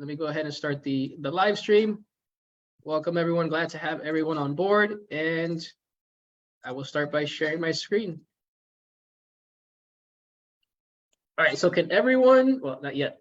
let me go ahead and start the live stream. Welcome everyone, glad to have everyone on board, and I will start by sharing my screen. All right, so can everyone, well, not yet.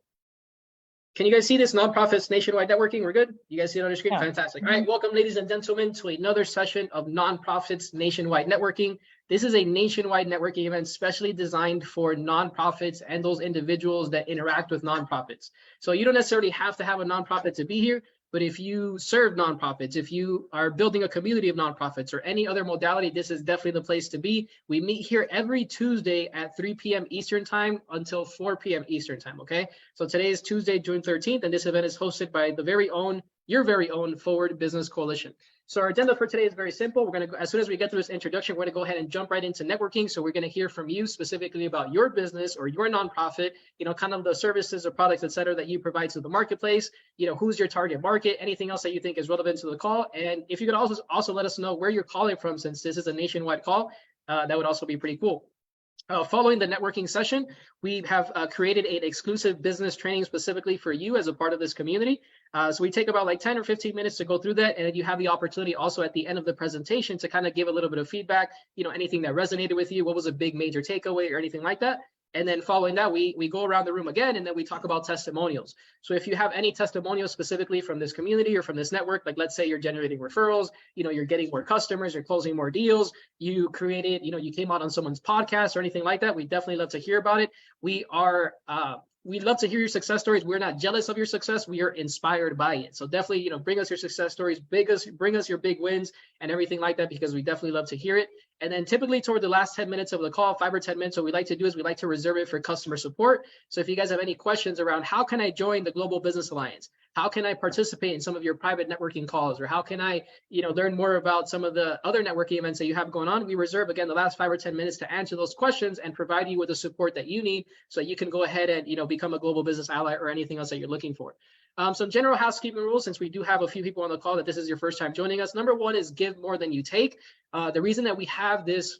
Can you guys see this? Nonprofits Nationwide Networking, we're good? You guys see it on your screen? Yeah. Fantastic. All right, welcome ladies and gentlemen to another session of Nonprofits Nationwide Networking. This is a nationwide networking event specially designed for nonprofits and those individuals that interact with nonprofits. So you don't necessarily have to have a nonprofit to be here, but if you serve nonprofits, if you are building a community of nonprofits or any other modality, this is definitely the place to be. We meet here every Tuesday at 3 p.m. Eastern time until 4 p.m. Eastern time, okay? So today is Tuesday, June 13th, and this event is hosted by your very own Forward Business Coalition. So our agenda for today is very simple. We're going to, as soon as we get through this introduction, we're going to go ahead and jump right into networking. So we're going to hear from you specifically about your business or your nonprofit, kind of the services or products, et cetera, that you provide to the marketplace, who's your target market, anything else that you think is relevant to the call. And if you could also let us know where you're calling from, since this is a nationwide call, that would also be pretty cool. Following the networking session, we have created an exclusive business training specifically for you as a part of this community. So we take about like 10 or 15 minutes to go through that, and you have the opportunity also at the end of the presentation to kind of give a little bit of feedback, anything that resonated with you, what was a big major takeaway or anything like that. And then following that, we go around the room again, and then we talk about testimonials. So if you have any testimonials specifically from this community or from this network, like let's say you're generating referrals, you're getting more customers, you're closing more deals, you created, you came out on someone's podcast or anything like that, we definitely love to hear about it. We'd love to hear your success stories. We're not jealous of your success. We are inspired by it. So definitely, bring us your success stories, bring us your big wins and everything like that, because we definitely love to hear it. And then typically toward the last 10 minutes of the call, 5 or 10 minutes, what we like to do is we like to reserve it for customer support. So if you guys have any questions around how can I join the Global Business Alliance? How can I participate in some of your private networking calls? Or how can I, learn more about some of the other networking events that you have going on? We reserve, again, the last 5 or 10 minutes to answer those questions and provide you with the support that you need so you can go ahead and, become a global business ally or anything else that you're looking for. Some general housekeeping rules, since we do have a few people on the call that this is your first time joining us. Number one is give more than you take. The reason that we have this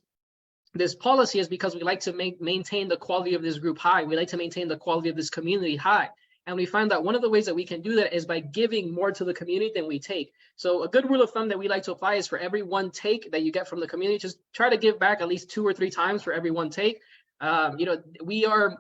policy is because we like to maintain the quality of this group high. We like to maintain the quality of this community high. And we find that one of the ways that we can do that is by giving more to the community than we take. So a good rule of thumb that we like to apply is for every one take that you get from the community, just try to give back at least 2 or 3 times for every one take. You are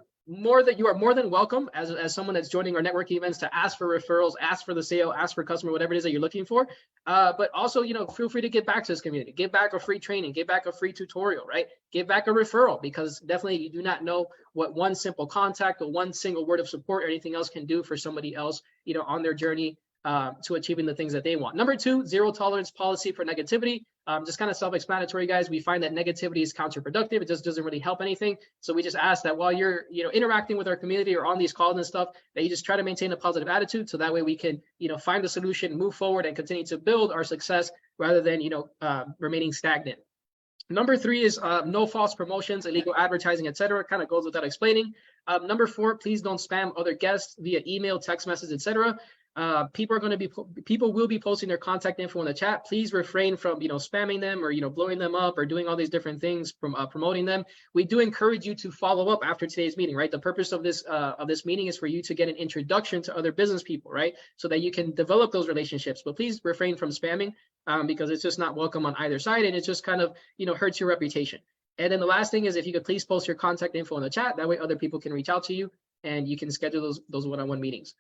more than welcome as someone that's joining our networking events to ask for referrals, ask for the sale, ask for customer, whatever it is that you're looking for. But also, feel free to give back to this community, give back a free training, give back a free tutorial, right? Give back a referral, because definitely you do not know what one simple contact or one single word of support or anything else can do for somebody else, on their journey to achieving the things that they want. Number 2, zero tolerance policy for negativity. Just kind of self-explanatory, guys. We find that negativity is counterproductive. It just doesn't really help anything. So we just ask that while you're, interacting with our community or on these calls and stuff, that you just try to maintain a positive attitude. So that way we can, find the solution, move forward, and continue to build our success rather than, remaining stagnant. Number 3 is no false promotions, illegal advertising, etc. Kind of goes without explaining. Number 4, please don't spam other guests via email, text message, etc. People will be posting their contact info in the chat. Please refrain from, spamming them or, blowing them up or doing all these different things from promoting them. We do encourage you to follow up after today's meeting, right? The purpose of this meeting is for you to get an introduction to other business people, right? So that you can develop those relationships. But please refrain from spamming because it's just not welcome on either side, and it just kind of, hurts your reputation. And then the last thing is, if you could please post your contact info in the chat, that way other people can reach out to you and you can schedule those one-on-one meetings.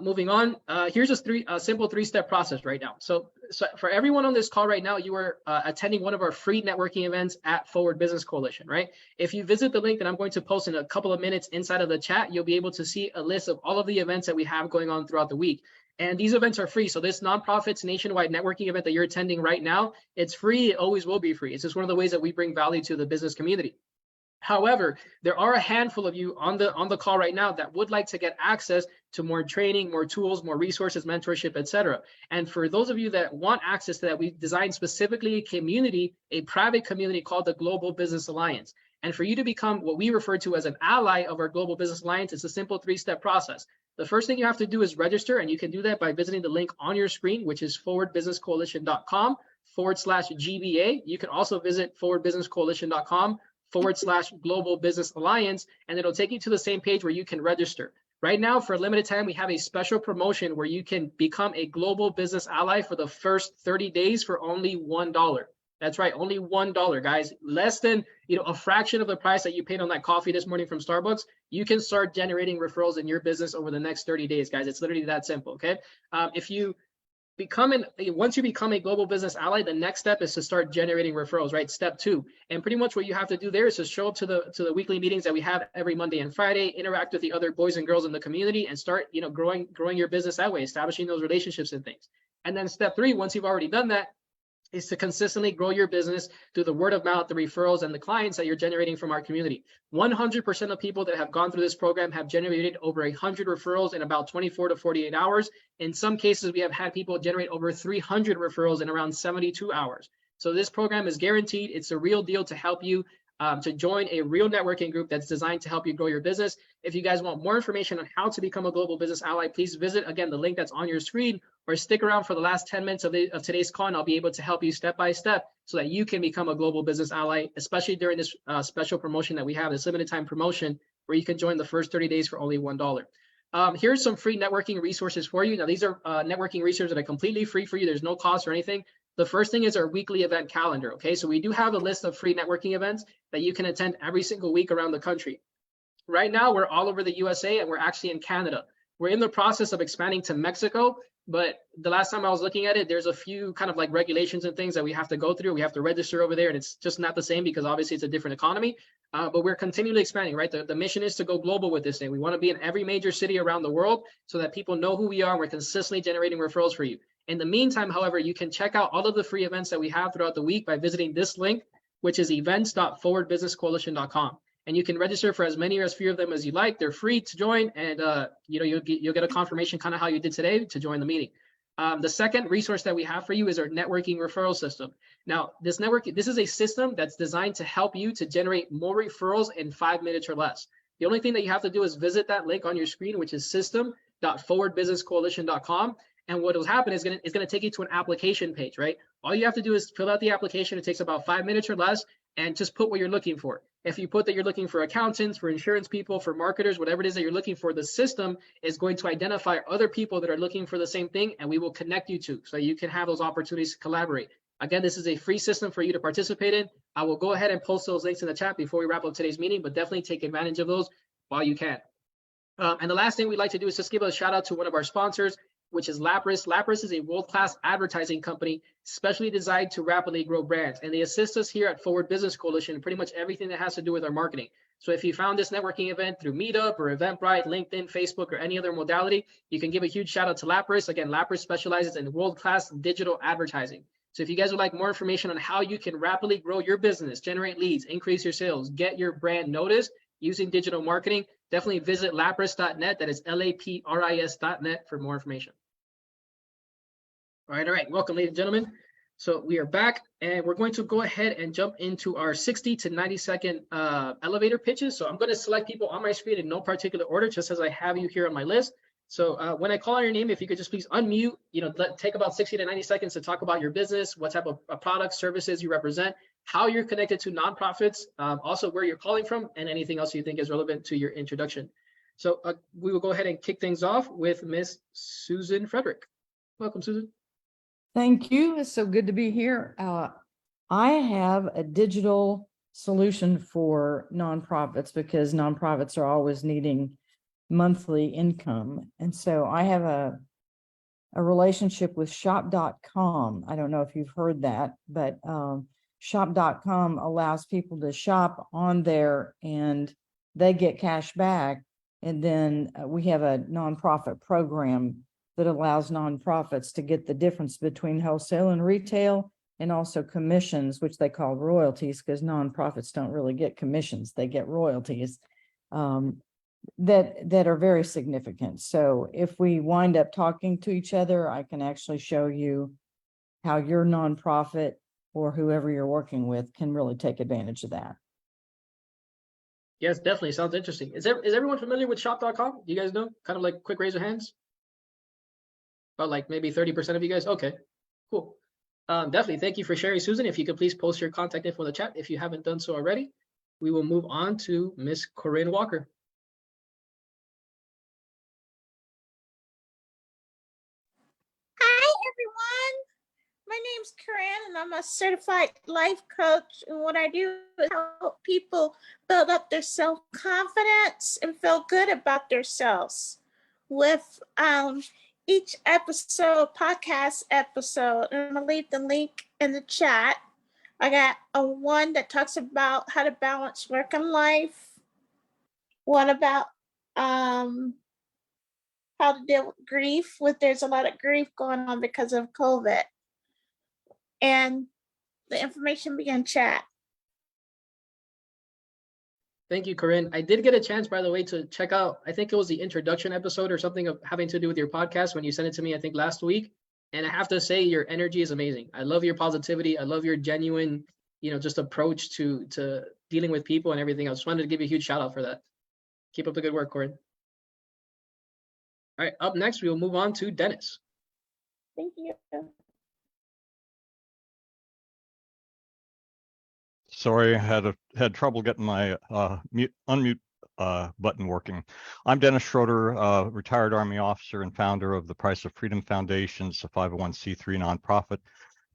Moving on, here's just a simple 3-step process right now. So for everyone on this call right now, you are attending one of our free networking events at Forward Business Coalition, right? If you visit the link that I'm going to post in a couple of minutes inside of the chat, you'll be able to see a list of all of the events that we have going on throughout the week. And these events are free. So this Nonprofits Nationwide Networking event that you're attending right now, it's free. It always will be free. It's just one of the ways that we bring value to the business community. However, there are a handful of you on the call right now that would like to get access to more training, more tools, more resources, mentorship, etc. And for those of you that want access to that, we've designed specifically a private community called the Global Business Alliance. And for you to become what we refer to as an ally of our Global Business Alliance, it's a simple 3-step process. The first thing you have to do is register, and you can do that by visiting the link on your screen, which is forwardbusinesscoalition.com/GBA. You can also visit forwardbusinesscoalition.com/Global Business Alliance, and it'll take you to the same page where you can register. Right now, for a limited time, we have a special promotion where you can become a global business ally for the first 30 days for only $1. That's right, only $1, guys. Less than a fraction of the price that you paid on that coffee this morning from Starbucks. You can start generating referrals in your business over the next 30 days, guys. It's literally that simple. Okay. If you once you become a global business ally, the next step is to start generating referrals, right? Step 2. And pretty much what you have to do there is to show up to the weekly meetings that we have every Monday and Friday, interact with the other boys and girls in the community, and start growing your business that way, establishing those relationships and things. And then step 3, once you've already done that, is to consistently grow your business through the word of mouth, the referrals, and the clients that you're generating from our community. 100% of people that have gone through this program have generated over 100 referrals in about 24 to 48 hours. In some cases, we have had people generate over 300 referrals in around 72 hours. So this program is guaranteed. It's a real deal to help you to join a real networking group that's designed to help you grow your business. If you guys want more information on how to become a global business ally, please visit, again, the link that's on your screen, or stick around for the last 10 minutes of today's call, and I'll be able to help you step by step so that you can become a global business ally, especially during this special promotion that we have, this limited time promotion, where you can join the first 30 days for only $1. Here's some free networking resources for you. Now, these are networking resources that are completely free for you. There's no cost or anything. The first thing is our weekly event calendar. Okay, so we do have a list of free networking events that you can attend every single week around the country. Right now, we're all over the USA, and we're actually in Canada. We're in the process of expanding to Mexico, but the last time I was looking at it, there's a few kind of like regulations and things that we have to go through. We have to register over there, and it's just not the same because obviously it's a different economy. But we're continually expanding, right? The mission is to go global with this thing. We want to be in every major city around the world so that people know who we are, and we're consistently generating referrals for you. In the meantime, however, you can check out all of the free events that we have throughout the week by visiting this link, which is events.forwardbusinesscoalition.com. And you can register for as many or as few of them as you like. They're free to join, and you'll get a confirmation, kind of how you did today, to join the meeting. The second resource that we have for you is our networking referral system. Now, this is a system that's designed to help you to generate more referrals in 5 minutes or less. The only thing that you have to do is visit that link on your screen, which is system.forwardbusinesscoalition.com. And what will happen is going to take you to an application page, right? All you have to do is fill out the application. It takes about 5 minutes or less, and just put what you're looking for. If you put that you're looking for accountants, for insurance people, for marketers, whatever it is that you're looking for, the system is going to identify other people that are looking for the same thing, and we will connect you to, so you can have those opportunities to collaborate. Again, this is a free system for you to participate in. I will go ahead and post those links in the chat before we wrap up today's meeting, but definitely take advantage of those while you can. And the last thing we'd like to do is just give a shout out to one of our sponsors, which is Lapras. Lapras is a world-class advertising company specially designed to rapidly grow brands. And they assist us here at Forward Business Coalition in pretty much everything that has to do with our marketing. So if you found this networking event through Meetup or Eventbrite, LinkedIn, Facebook, or any other modality, you can give a huge shout out to Lapras. Again, Lapras specializes in world-class digital advertising. So if you guys would like more information on how you can rapidly grow your business, generate leads, increase your sales, get your brand noticed using digital marketing, definitely visit lapras.net. That is lapris.net for more information. All right. Welcome, ladies and gentlemen. So we are back, and we're going to go ahead and jump into our 60 to 90 second elevator pitches. So I'm going to select people on my screen in no particular order, just as I have you here on my list. So when I call out your name, if you could just please unmute, take about 60 to 90 seconds to talk about your business, what type of products, services you represent, how you're connected to nonprofits, also where you're calling from, and anything else you think is relevant to your introduction. So we will go ahead and kick things off with Miss Susan Frederick. Welcome, Susan. Thank you. It's so good to be here. I have a digital solution for nonprofits because nonprofits are always needing monthly income. And so I have a relationship with shop.com. I don't know if you've heard that, but shop.com allows people to shop on there and they get cash back. And then we have a nonprofit program that allows nonprofits to get the difference between wholesale and retail, and also commissions, which they call royalties, because nonprofits don't really get commissions, they get royalties that are very significant. So if we wind up talking to each other, I can actually show you how your nonprofit or whoever you're working with can really take advantage of that. Yes, definitely. Sounds interesting. Is everyone familiar with shop.com? Do you guys know? Kind of like quick raise of hands? About like maybe 30% of you guys. Okay, cool. Definitely. Thank you for sharing, Susan. If you could please post your contact info in the chat if you haven't done so already. We will move on to Miss Corinne Walker. everyone. My name's Corinne, and I'm a certified life coach. And what I do is help people build up their self-confidence and feel good about themselves with each episode, podcast episode. And I'm going to leave the link in the chat. I got a one that talks about how to balance work and life. One about how to deal with grief. There's a lot of grief going on because of COVID. And the information be in chat. Thank you, Corinne. I did get a chance, by the way, to check out, I think it was the introduction episode or something of having to do with your podcast when you sent it to me, I think last week. And I have to say, your energy is amazing. I love your positivity. I love your genuine, just approach to dealing with people and everything. I just wanted to give you a huge shout out for that. Keep up the good work, Corinne. All right, up next, we will move on to Dennis. Thank you. Sorry, I had trouble getting my unmute button working. I'm Dennis Schroeder, retired Army officer and founder of the Price of Freedom Foundation. It's a 501c3 nonprofit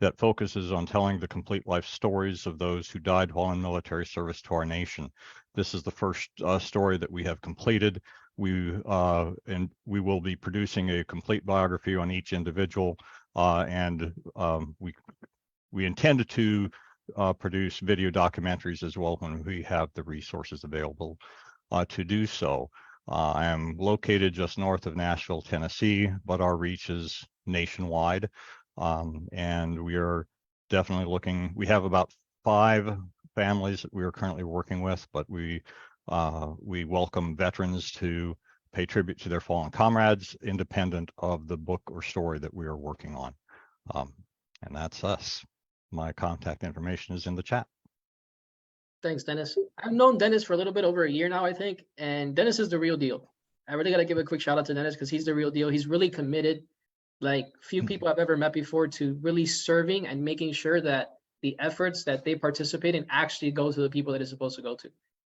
that focuses on telling the complete life stories of those who died while in military service to our nation. This is the first story that we have completed. We will be producing a complete biography on each individual, and we intended to produce video documentaries as well when we have the resources available to do so. I am located just north of Nashville, Tennessee, but our reach is nationwide. And we are definitely looking, we have about 5 families that we are currently working with, but we welcome veterans to pay tribute to their fallen comrades, independent of the book or story that we are working on. And that's us. My contact information is in the chat. Thanks, Dennis. I've known Dennis for a little bit over a year now, I think, and Dennis is the real deal. I really got to give a quick shout out to Dennis because he's the real deal. He's really committed, like few people I've ever met before, to really serving and making sure that the efforts that they participate in actually go to the people that it's supposed to go to.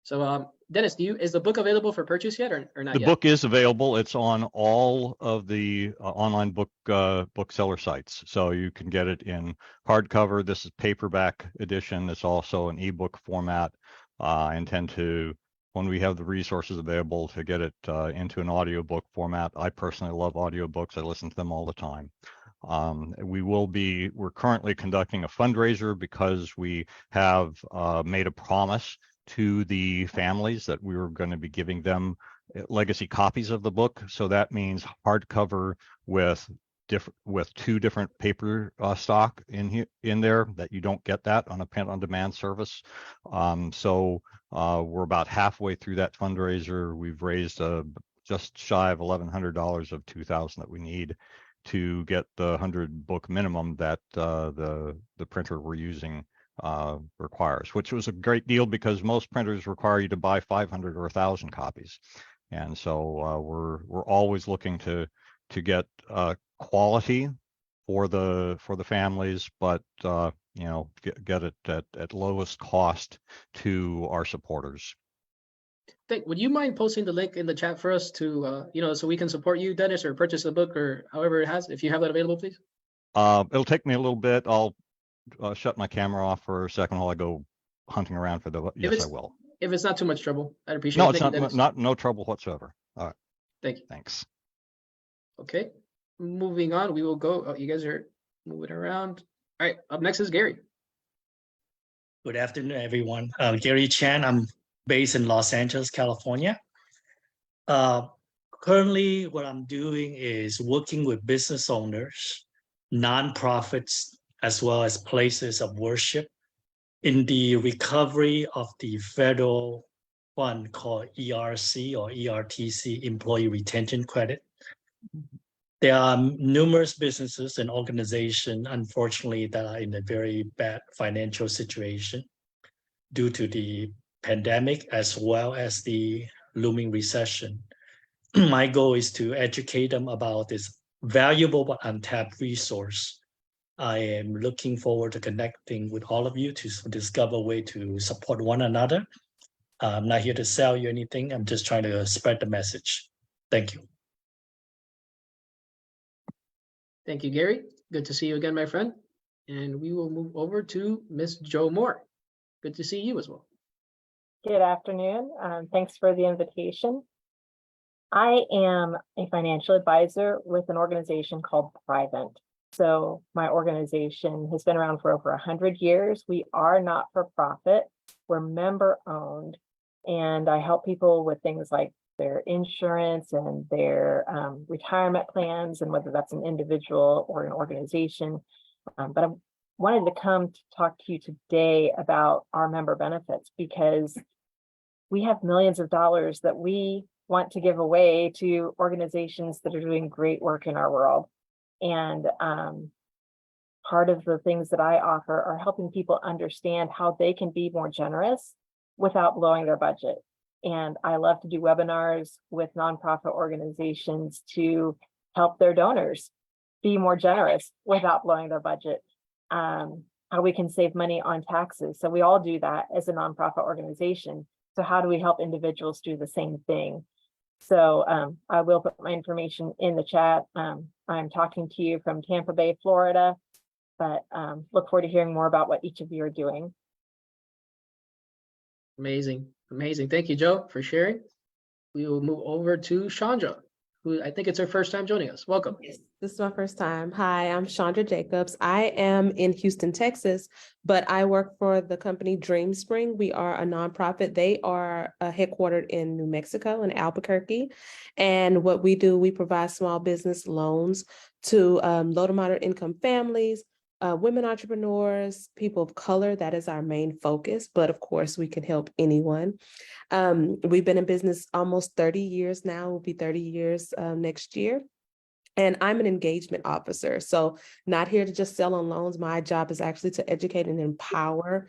So, Dennis, is the book available for purchase yet or not yet? The book is available. It's on all of the online bookseller sites. So you can get it in hardcover. This is paperback edition. It's also an ebook format. I intend to, when we have the resources available, to get it into an audiobook format. I personally love audiobooks. I listen to them all the time. We're currently conducting a fundraiser because we have made a promise to the families that we were going to be giving them legacy copies of the book. So that means hardcover with 2 different paper stock in there that you don't get that on a print-on-demand service. So we're about halfway through that fundraiser. We've raised just shy of $1,100 of $2,000 that we need to get the 100 book minimum that the printer we're using requires, which was a great deal because most printers require you to buy 500 or 1,000 copies. And so we're always looking to get quality for the families, but get it at lowest cost to our supporters. Would you mind posting the link in the chat for us to so we can support you, Dennis, or purchase the book or however it has, if you have that available, please? It'll take me a little bit. I'll shut my camera off for a second while I go hunting around for the. Yes, I will. If it's not too much trouble, I'd appreciate it. No, it's no trouble whatsoever. All right. Thank you. Thanks. Okay, moving on. We will go. Oh, you guys are moving around. All right. Up next is Gary. Good afternoon, everyone. Gary Chan. I'm based in Los Angeles, California. Currently, what I'm doing is working with business owners, nonprofits, as well as places of worship in the recovery of the federal fund called ERC or ERTC, Employee Retention Credit. There are numerous businesses and organizations, unfortunately, that are in a very bad financial situation due to the pandemic as well as the looming recession. My goal is to educate them about this valuable but untapped resource. I am looking forward to connecting with all of you to discover a way to support one another. I'm not here to sell you anything. I'm just trying to spread the message. Thank you. Thank you, Gary. Good to see you again, my friend. And we will move over to Miss Jo Moore. Good to see you as well. Good afternoon. Thanks for the invitation. I am a financial advisor with an organization called Thrivent. So my organization has been around for over 100 years. We are not for profit. We're member owned. And I help people with things like their insurance and their retirement plans, and whether that's an individual or an organization. But I wanted to come to talk to you today about our member benefits, because we have millions of dollars that we want to give away to organizations that are doing great work in our world. And part of the things that I offer are helping people understand how they can be more generous without blowing their budget. And I love to do webinars with nonprofit organizations to help their donors be more generous without blowing their budget. How we can save money on taxes. So we all do that as a nonprofit organization. So how do we help individuals do the same thing? So I will put my information in the chat. I'm talking to you from Tampa Bay, Florida, but look forward to hearing more about what each of you are doing. Amazing. Amazing. Thank you, Jo, for sharing. We will move over to Chandra, who I think it's her first time joining us. Welcome. Yes, this is my first time. Hi, I'm Chandra Jacobs. I am in Houston, Texas, but I work for the company Dream Spring. We are a nonprofit. They are headquartered in New Mexico, in Albuquerque. And what we do, we provide small business loans to low to moderate income families, women entrepreneurs, people of color. That is our main focus, but of course we can help anyone. We've been in business almost 30 years now. We'll be 30 years next year. And I'm an engagement officer. So not here to just sell on loans. My job is actually to educate and empower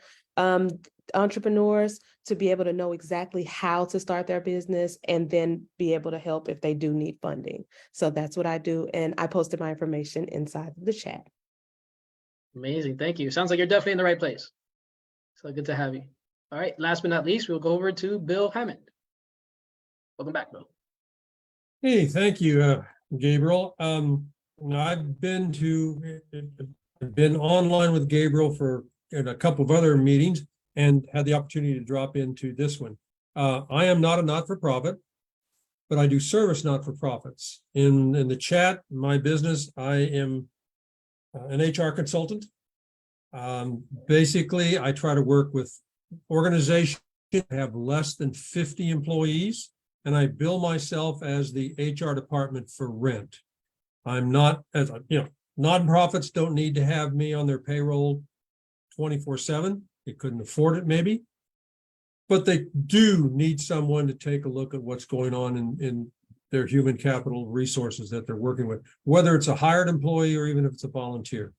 entrepreneurs to be able to know exactly how to start their business and then be able to help if they do need funding. So that's what I do. And I posted my information inside of the chat. Amazing. Thank you. Sounds like you're definitely in the right place. So good to have you. All right. Last but not least, we'll go over to Bill Hammond. Welcome back, Bill. Hey, thank you, Gabriel. I've been online with Gabriel for a couple of other meetings and had the opportunity to drop into this one. I am not a not-for-profit, but I do service not-for-profits. In the chat, my business, I am an HR consultant. Basically, I try to work with organizations that have less than 50 employees, and I bill myself as the HR department for rent. I'm not, as nonprofits don't need to have me on their payroll 24/7. They couldn't afford it maybe, but they do need someone to take a look at what's going on in their human capital resources that they're working with, whether it's a hired employee or even if it's a volunteer.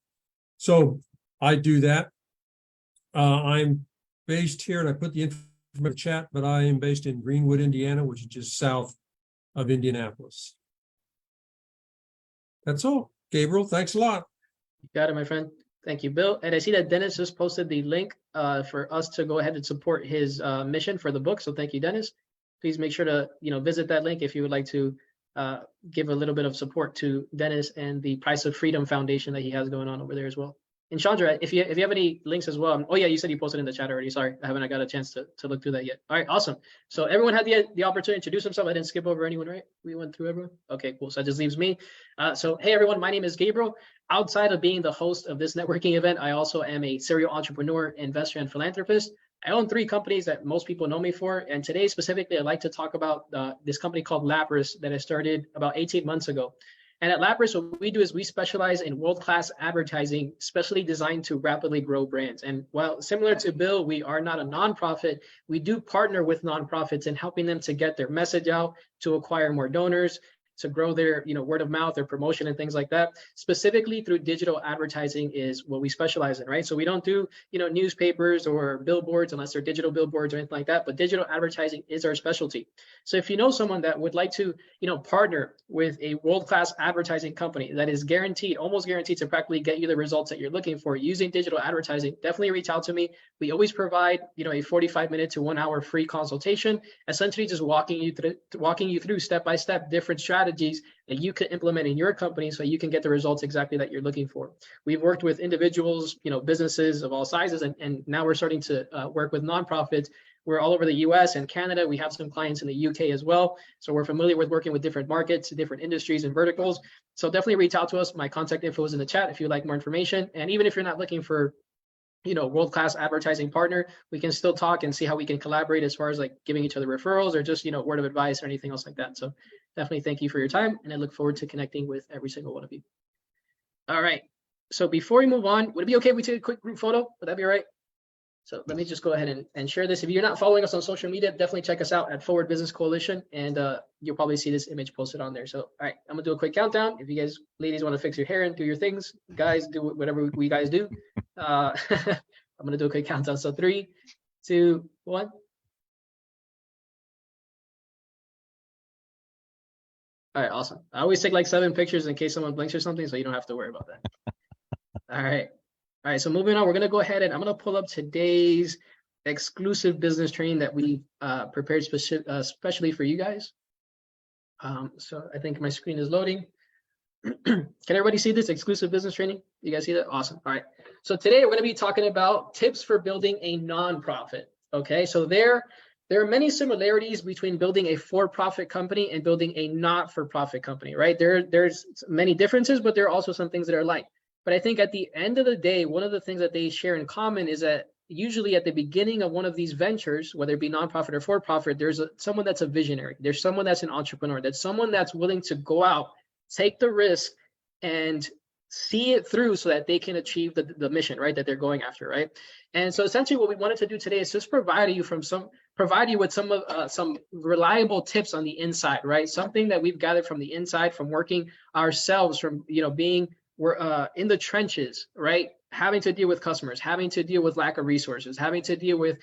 So I do that. I'm based here, and I put the information in the chat, but I am based in Greenwood, Indiana, which is just south of Indianapolis. That's all. Gabriel, thanks a lot. You got it, my friend. Thank you, Bill. And I see that Dennis just posted the link for us to go ahead and support his mission for the book. So thank you, Dennis. Please make sure to visit that link if you would like to give a little bit of support to Dennis and the Price of Freedom Foundation that he has going on over there as well. And Chandra, if you have any links as well. Oh yeah, you said you posted in the chat already. Sorry, I haven't got a chance to look through that yet. All right, awesome. So everyone had the opportunity to introduce themselves. I didn't skip over anyone, right? We went through everyone. Okay, cool. So that just leaves me. So hey everyone, my name is Gabriel. Outside of being the host of this networking event, I also am a serial entrepreneur, investor, and philanthropist. I own 3 companies that most people know me for. And today specifically, I'd like to talk about this company called Lapras that I started about 18 months ago. And at Lapras, what we do is we specialize in world-class advertising, specially designed to rapidly grow brands. And while similar to Bill, we are not a nonprofit, we do partner with nonprofits in helping them to get their message out, to acquire more donors, to grow their word of mouth, their promotion and things like that. Specifically through digital advertising is what we specialize in, right? So we don't do newspapers or billboards unless they're digital billboards or anything like that, but digital advertising is our specialty. So if you know someone that would like to partner with a world-class advertising company that is guaranteed, almost guaranteed to practically get you the results that you're looking for using digital advertising, definitely reach out to me. We always provide a 45-minute to 1 hour free consultation, essentially just walking you through step by step different strategies strategies that you can implement in your company so you can get the results exactly that you're looking for. We've worked with individuals, businesses of all sizes, and now we're starting to work with nonprofits. We're all over the US and Canada. We have some clients in the UK as well. So we're familiar with working with different markets, different industries and verticals. So definitely reach out to us. My contact info is in the chat if you'd like more information. And even if you're not looking for world-class advertising partner, we can still talk and see how we can collaborate as far as like giving each other referrals or just, word of advice or anything else like that. So definitely thank you for your time. And I look forward to connecting with every single one of you. All right. So before we move on, would it be okay if we take a quick group photo? Would that be all right? So let me just go ahead and share this. If you're not following us on social media, definitely check us out at Forward Business Coalition, and you'll probably see this image posted on there. So, all right, I'm gonna do a quick countdown. If you guys, ladies, want to fix your hair and do your things, guys, do whatever we guys do. I'm gonna do a quick countdown. So 3, 2, 1. All right, awesome. I always take like 7 pictures in case someone blinks or something, so you don't have to worry about that. All right. All right, so moving on, we're going to go ahead and I'm going to pull up today's exclusive business training that we prepared especially for you guys. So I think my screen is loading. Can everybody see this exclusive business training? You guys see that? Awesome. All right. So today we're going to be talking about tips for building a nonprofit. Okay, so there are many similarities between building a for-profit company and building a not-for-profit company, right? There's many differences, but there are also some things that are alike. But I think at the end of the day, one of the things that they share in common is that usually at the beginning of one of these ventures, whether it be nonprofit or for-profit, there's someone that's a visionary. There's someone that's an entrepreneur. That's someone that's willing to go out, take the risk, and see it through so that they can achieve the mission, right, that they're going after, right? And so essentially what we wanted to do today is just provide you with some reliable tips on the inside, right? Something that we've gathered from the inside, from working ourselves, from being we're in the trenches, right? Having to deal with customers, having to deal with lack of resources, having to deal with,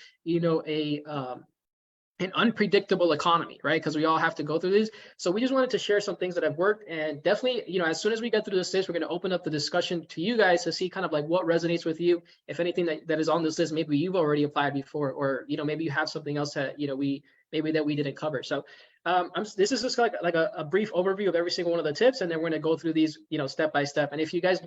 an unpredictable economy, right? Because we all have to go through this. So we just wanted to share some things that have worked, and definitely, as soon as we get through this list, we're going to open up the discussion to you guys to see kind of like what resonates with you. If anything that is on this list, maybe you've already applied before, or maybe you have something else that we didn't cover. So this is just like a brief overview of every single one of the tips, and then we're going to go through these step by step. And if you guys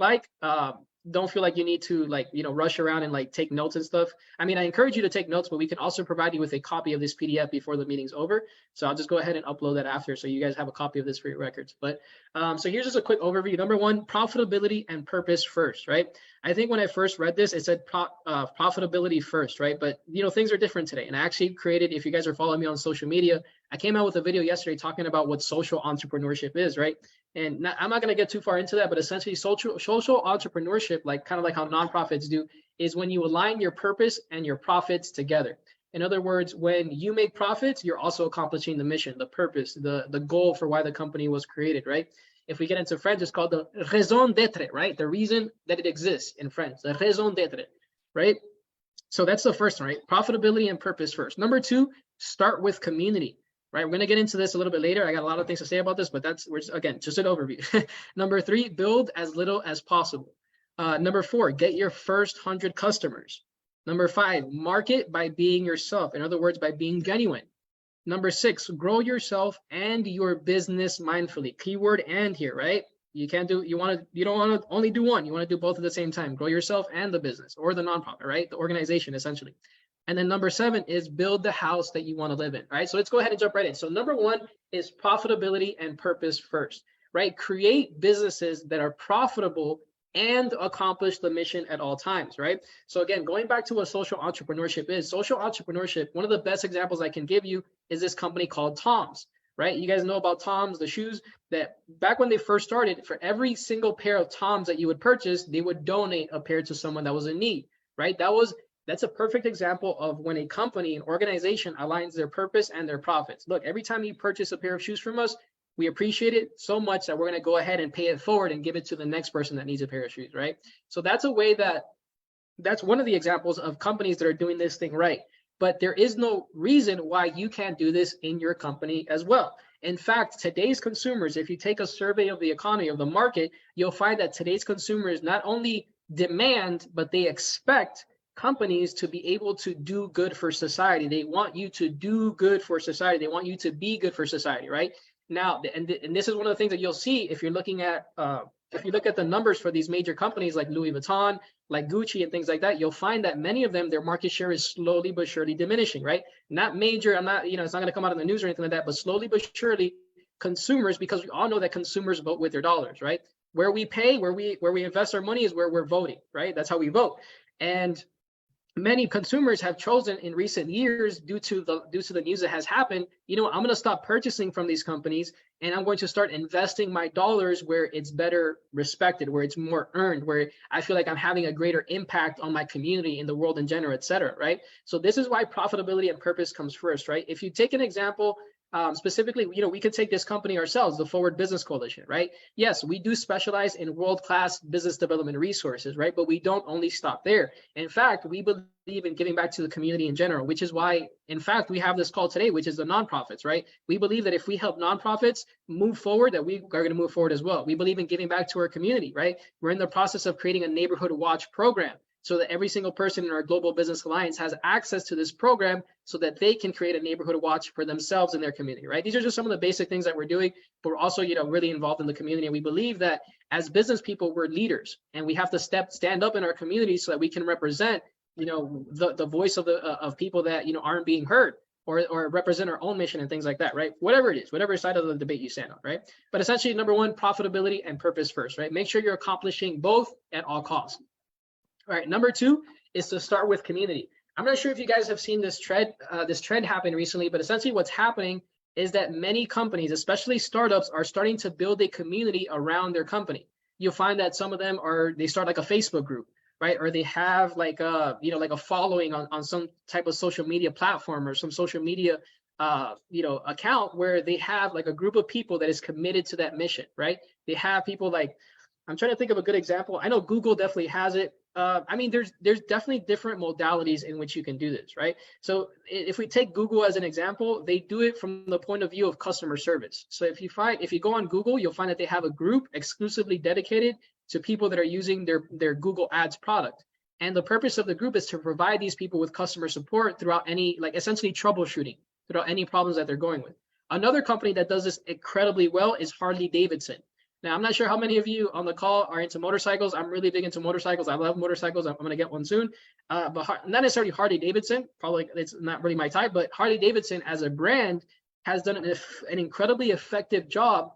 don't feel like you need to rush around and take notes and stuff. I mean, I encourage you to take notes, but we can also provide you with a copy of this PDF before the meeting's over. So I'll just go ahead and upload that after, so you guys have a copy of this for your records. But so here's just a quick overview. Number 1, profitability and purpose first, right? I think when I first read this, it said profitability first, right? But things are different today. And I actually created, if you guys are following me on social media, I came out with a video yesterday talking about what social entrepreneurship is, right? And I'm not going to get too far into that, but essentially social entrepreneurship, kind of like how nonprofits do, is when you align your purpose and your profits together. In other words, when you make profits, you're also accomplishing the mission, the purpose, the goal for why the company was created, right? If we get into French, it's called the raison d'être, right? The reason that it exists in French, the raison d'être, right? So that's the first one, right? Profitability and purpose first. Number 2, start with community. Right, we're going to get into this a little bit later. I got a lot of things to say about this, but again, just an overview. Number 3, build as little as possible. Number 4, get your first 100 customers. Number 5, market by being yourself. In other words, by being genuine. Number 6, grow yourself and your business mindfully. Keyword "and" here, right? You don't want to only do one. You want to do both at the same time. Grow yourself and the business, or the nonprofit, right? The organization, essentially. And then number 7 is build the house that you want to live in, right? So let's go ahead and jump right in. So number 1 is profitability and purpose first, right? Create businesses that are profitable and accomplish the mission at all times, right? So again, going back to what social entrepreneurship is, one of the best examples I can give you is this company called Tom's, right? You guys know about Tom's, the shoes, that back when they first started, for every single pair of Tom's that you would purchase, they would donate a pair to someone that was in need, right? That's a perfect example of when a company, an organization aligns their purpose and their profits. Look, every time you purchase a pair of shoes from us, we appreciate it so much that we're going to go ahead and pay it forward and give it to the next person that needs a pair of shoes, right? So that's a way that's one of the examples of companies that are doing this thing right. But there is no reason why you can't do this in your company as well. In fact, today's consumers, if you take a survey of the economy, of the market, you'll find that today's consumers not only demand, but they expect companies to be able to do good for society. They want you to do good for society. They want you to be good for society, right? Now, and this is one of the things that you'll see if you're looking at, if you look at the numbers for these major companies like Louis Vuitton, like Gucci and things like that, you'll find that many of them, their market share is slowly but surely diminishing, right? Not major, I'm not, it's not going to come out in the news or anything like that, but slowly but surely consumers, because we all know that consumers vote with their dollars, right? Where we pay, where we invest our money is where we're voting, right? That's how we vote. And many consumers have chosen in recent years, due to the news that has happened, I'm going to stop purchasing from these companies, and I'm going to start investing my dollars where it's better respected, where it's more earned, where I feel like I'm having a greater impact on my community, in the world in general, et cetera, right? So this is why profitability and purpose comes first, right? If you take an example, specifically, we could take this company ourselves, the Forward Business Coalition, right? Yes, we do specialize in world-class business development resources, right? But we don't only stop there. In fact, we believe in giving back to the community in general, which is why, in fact, we have this call today, which is the nonprofits, right? We believe that if we help nonprofits move forward, that we are going to move forward as well. We believe in giving back to our community, right? We're in the process of creating a neighborhood watch program, so that every single person in our Global Business Alliance has access to this program, so that they can create a neighborhood watch for themselves and their community, right? These are just some of the basic things that we're doing, but we're also, really involved in the community. And we believe that as business people, we're leaders, and we have to stand up in our community so that we can represent, the voice of people that, aren't being heard, or represent our own mission and things like that, right? Whatever it is, whatever side of the debate you stand on, right? But essentially, number one, profitability and purpose first, right? Make sure you're accomplishing both at all costs. All right, number two is to start with community. I'm not sure if you guys have seen this trend happen recently, but essentially what's happening is that many companies, especially startups, are starting to build a community around their company. You'll find that some of them they start like a Facebook group, right? Or they have like a following on some type of social media platform, or some social media account, where they have like a group of people that is committed to that mission, right? They have people like, I'm trying to think of a good example. I know Google definitely has it. There's definitely different modalities in which you can do this, right? So if we take Google as an example, they do it from the point of view of customer service. So if you go on Google, you'll find that they have a group exclusively dedicated to people that are using their Google Ads product. And the purpose of the group is to provide these people with customer support throughout any, essentially troubleshooting throughout any problems that they're going with. Another company that does this incredibly well is Harley Davidson. Now, I'm not sure how many of you on the call are into motorcycles. I'm really big into motorcycles. I love motorcycles. I'm going to get one soon. But not necessarily Harley Davidson. Probably it's not really my type. But Harley Davidson as a brand has done an incredibly effective job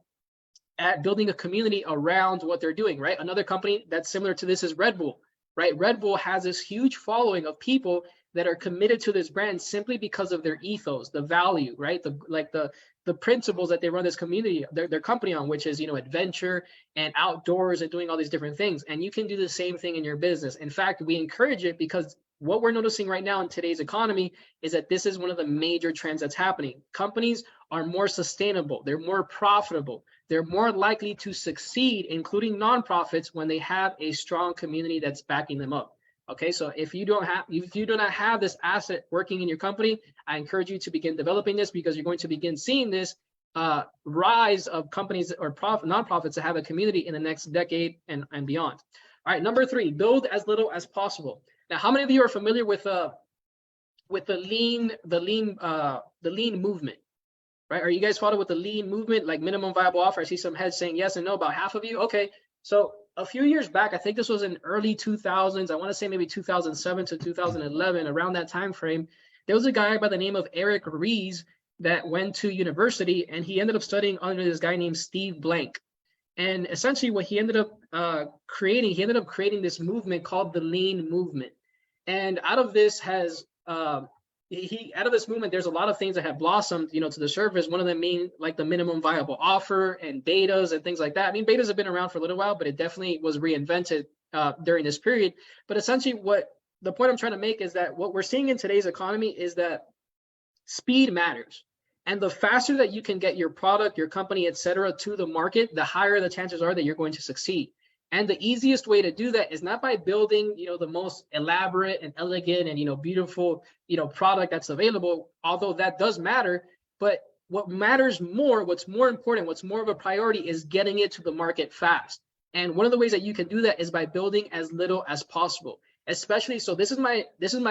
at building a community around what they're doing, right? Another company that's similar to this is Red Bull, right? Red Bull has this huge following of people that are committed to this brand simply because of their ethos, the value, right? The principles that they run this community, their company on, which is, adventure and outdoors and doing all these different things. And you can do the same thing in your business. In fact, we encourage it, because what we're noticing right now in today's economy is that this is one of the major trends that's happening. Companies are more sustainable. They're more profitable. They're more likely to succeed, including nonprofits, when they have a strong community that's backing them up. Okay, so if you do not have this asset working in your company, I encourage you to begin developing this, because you're going to begin seeing this rise of companies or nonprofits that have a community in the next decade and beyond. All right, number three, build as little as possible. Now, how many of you are familiar with the lean movement? Right? Are you guys following with the lean movement, like minimum viable offer? I see some heads saying yes and no, about half of you. Okay, so a few years back, I think this was in early 2000s. I want to say maybe 2007 to 2011, around that time frame. There was a guy by the name of Eric Ries that went to university, and he ended up studying under this guy named Steve Blank. And essentially what he ended up creating this movement called the lean movement. And out of this movement, there's a lot of things that have blossomed, to the surface. One of them being like the minimum viable offer and betas and things like that. I mean, betas have been around for a little while, but it definitely was reinvented during this period. But essentially the point I'm trying to make is that what we're seeing in today's economy is that speed matters. And the faster that you can get your product, your company, et cetera, to the market, the higher the chances are that you're going to succeed. And the easiest way to do that is not by building, the most elaborate and elegant and, beautiful, product that's available, although that does matter. But what matters more, what's more important, what's more of a priority is getting it to the market fast. And one of the ways that you can do that is by building as little as possible. Especially, so this is my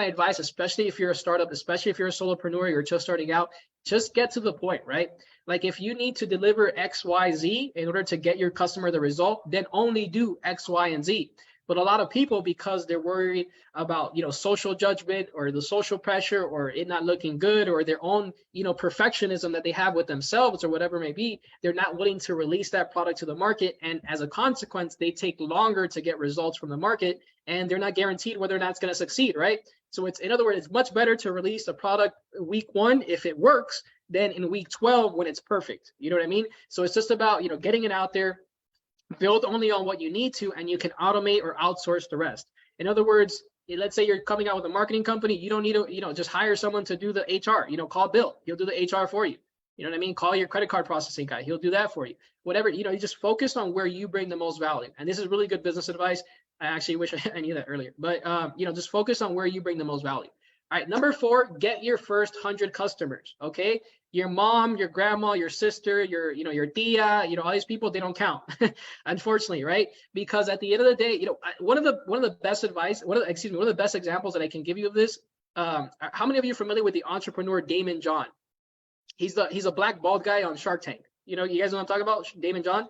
advice, especially if you're a startup, especially if you're a solopreneur, you're just starting out, just get to the point, right? Like if you need to deliver X, Y, Z in order to get your customer the result, then only do X, Y, and Z. But a lot of people, because they're worried about, social judgment or the social pressure or it not looking good or their own, perfectionism that they have with themselves or whatever it may be, they're not willing to release that product to the market. And as a consequence, they take longer to get results from the market and they're not guaranteed whether or not it's going to succeed, right? So it's, in other words, it's much better to release a product week 1 if it works than in week 12 when it's perfect. You know what I mean? So it's just about, getting it out there. Build only on what you need to, and you can automate or outsource the rest. In other words, let's say you're coming out with a marketing company, you don't need to, just hire someone to do the HR, call Bill, he'll do the HR for you. You know what I mean? Call your credit card processing guy, he'll do that for you. Whatever, you just focus on where you bring the most value. And this is really good business advice. I actually wish I knew that earlier, but just focus on where you bring the most value. All right, number 4, get your first 100 customers, okay? Your mom, your grandma, your sister, your tia, all these people, they don't count, unfortunately, right? Because at the end of the day, one of the best advice, one of the best examples that I can give you of this, how many of you are familiar with the entrepreneur Damon John? He's a black bald guy on Shark Tank. You guys know what I'm talking about, Damon John?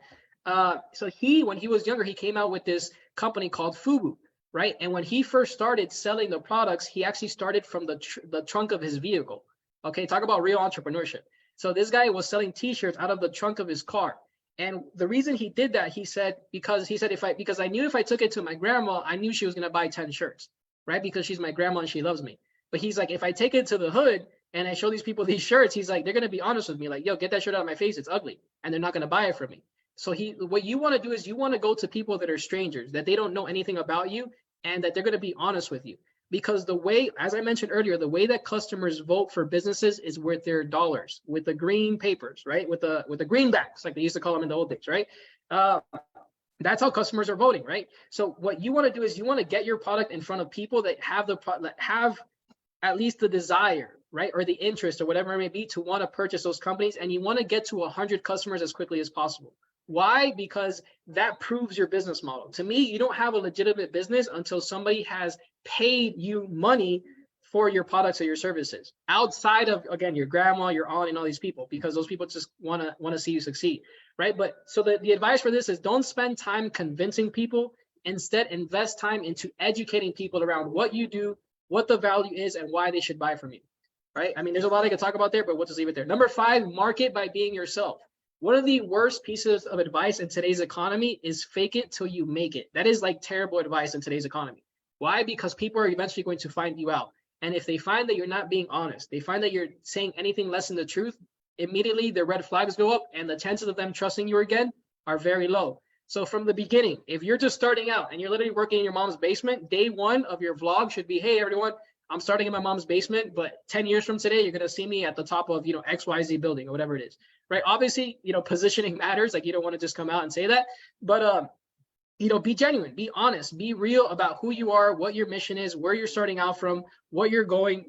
So when he was younger, he came out with this company called FUBU. Right. And when he first started selling the products, he actually started from the trunk of his vehicle. OK, talk about real entrepreneurship. So this guy was selling T-shirts out of the trunk of his car. And the reason he did that, because I knew if I took it to my grandma, I knew she was going to buy 10 shirts. Right. Because she's my grandma and she loves me. But he's like, if I take it to the hood and I show these people these shirts, he's like, they're going to be honest with me. Like, yo, get that shirt out of my face. It's ugly. And they're not going to buy it from me. So what you want to do is you want to go to people that are strangers, that they don't know anything about you, and that they're going to be honest with you. Because the way, as I mentioned earlier, the way that customers vote for businesses is with their dollars, with the green papers, right? With the greenbacks, like they used to call them in the old days, right? That's how customers are voting, right? So what you want to do is you want to get your product in front of people that have at least the desire, right? Or the interest or whatever it may be to want to purchase those companies. And you want to get to 100 customers as quickly as possible. Why? Because that proves your business model. To me, you don't have a legitimate business until somebody has paid you money for your products or your services outside of, again, your grandma, your aunt, and all these people, because those people just want to see you succeed, right? But so the advice for this is don't spend time convincing people. Instead, invest time into educating people around what you do, what the value is, and why they should buy from you, right? I mean, there's a lot I could talk about there, but we'll just leave it there. Number 5, market by being yourself. One of the worst pieces of advice in today's economy is fake it till you make it. That is like terrible advice in today's economy. Why? Because people are eventually going to find you out. And if they find that you're not being honest, they find that you're saying anything less than the truth, immediately their red flags go up and the chances of them trusting you again are very low. So from the beginning, if you're just starting out and you're literally working in your mom's basement, day 1 of your vlog should be, hey, everyone, I'm starting in my mom's basement, but 10 years from today, you're going to see me at the top of, XYZ building or whatever it is, right? Obviously, positioning matters. Like, you don't want to just come out and say that, but, be genuine, be honest, be real about who you are, what your mission is, where you're starting out from, what you're going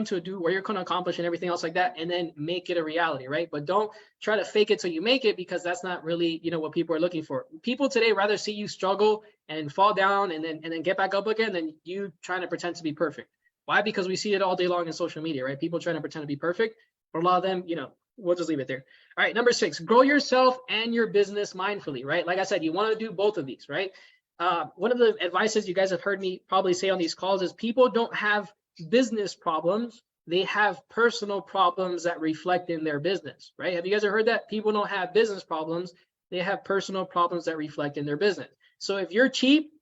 to do, where you're going to accomplish and everything else like that, and then make it a reality, right? But don't try to fake it till you make it, because that's not really, what people are looking for. People today rather see you struggle and fall down and then get back up again than you trying to pretend to be perfect. Why? Because we see it all day long in social media, right? People trying to pretend to be perfect. For a lot of them, we'll just leave it there. All right, number 6, grow yourself and your business mindfully, right? Like I said, you want to do both of these, right? One of the advices you guys have heard me probably say on these calls is people don't have business problems. They have personal problems that reflect in their business, right? Have you guys ever heard that? People don't have business problems. They have personal problems that reflect in their business. So if you're cheap,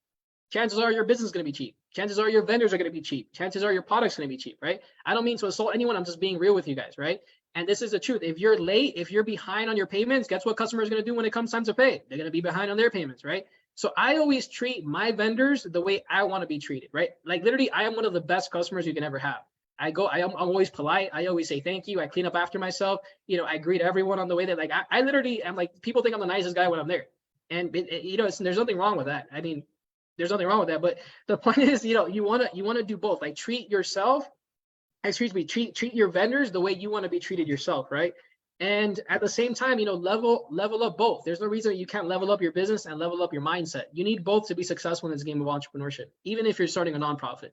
chances are your business is going to be cheap. Chances are your vendors are going to be cheap. Chances are your product's going to be cheap, right? I don't mean to insult anyone. I'm just being real with you guys, right? And this is the truth. If you're late, if you're behind on your payments, guess what customers are going to do when it comes time to pay? They're going to be behind on their payments, right? So I always treat my vendors the way I want to be treated, right? Like literally, I am one of the best customers you can ever have. I'm always polite. I always say thank you. I clean up after myself. I greet everyone on the way there. Like I literally am like, people think I'm the nicest guy when I'm there. And there's nothing wrong with that. I mean, there's nothing wrong with that. But the point is, you want to do both. Like treat your vendors the way you want to be treated yourself, right? And at the same time, level up both. There's no reason you can't level up your business and level up your mindset. You need both to be successful in this game of entrepreneurship, even if you're starting a nonprofit.